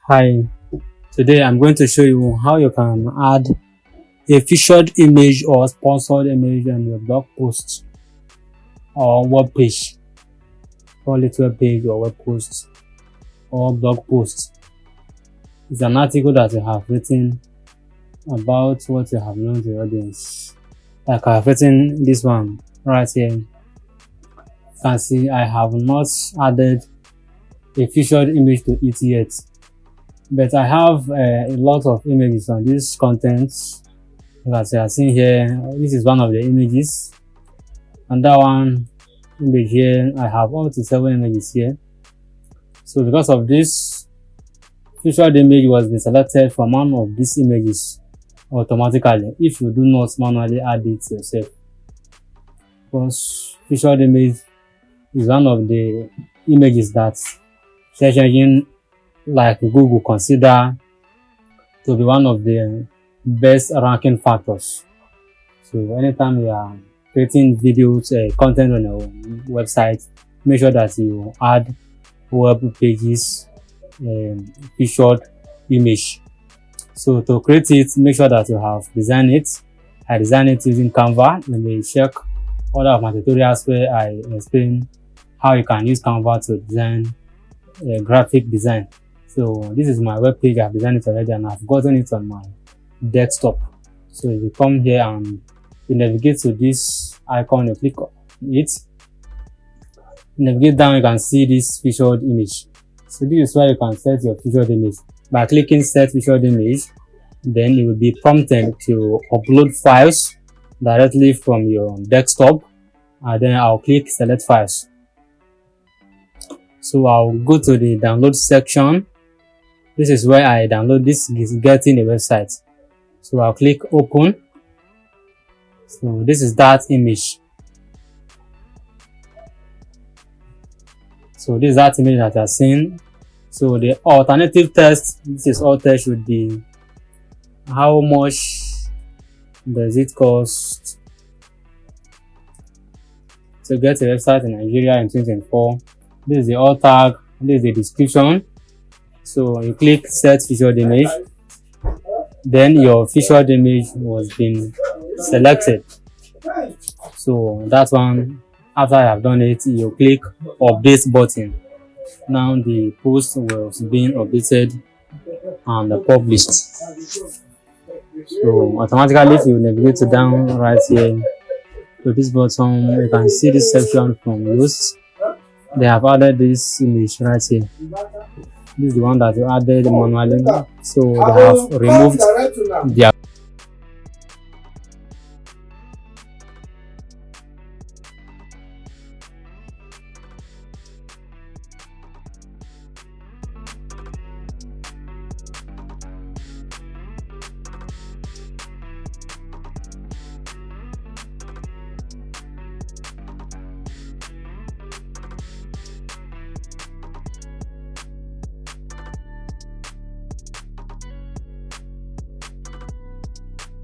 Hi, today I'm going to show you how you can add a featured image or sponsored image on your blog post or web page. Call it web page or web post or blog post. It's an article that you have written about what you have known to your audience. Like I have written this one right here. You can see I have not added a featured image to it yet, but I have a lot of images on this content. As you are seeing here, this is one of the images, and that one image here, I have up to 7 images here. So because of this, featured image was been selected from one of these images automatically if you do not manually add it yourself, because featured image is one of the images that search engine like Google consider to be one of the best ranking factors. So anytime you are creating videos, content on your website, make sure that you add web pages featured image. So to create it, make sure that you have designed it. I designed it using Canva. You may check other of my tutorials where I explain how you can use Canva to design graphic design. So this is my web page. I've designed it already and I've gotten it on my desktop. So if you come here and you navigate to this icon, you click on it, navigate down, you can see this featured image. So this is where you can set your featured image. By clicking set featured image, then it will be prompted to upload files directly from your desktop, and then I'll click select files. So I'll go to the download section. This is where I download this getting a website. So I'll click open. So this is that image. So this is that image that you're seeing. So the alternative text, this is all text, would be how much does it cost to get a website in Nigeria in 2024. This is the alt tag, this is the description. So you click set featured image, then your featured image was being selected. So that one, after I have done it, you click update button. Now the post was being updated and published. So automatically, if you navigate down right here to this bottom, you can see this section from used. They have added this image right here. This is the one that you added manually, so they have removed their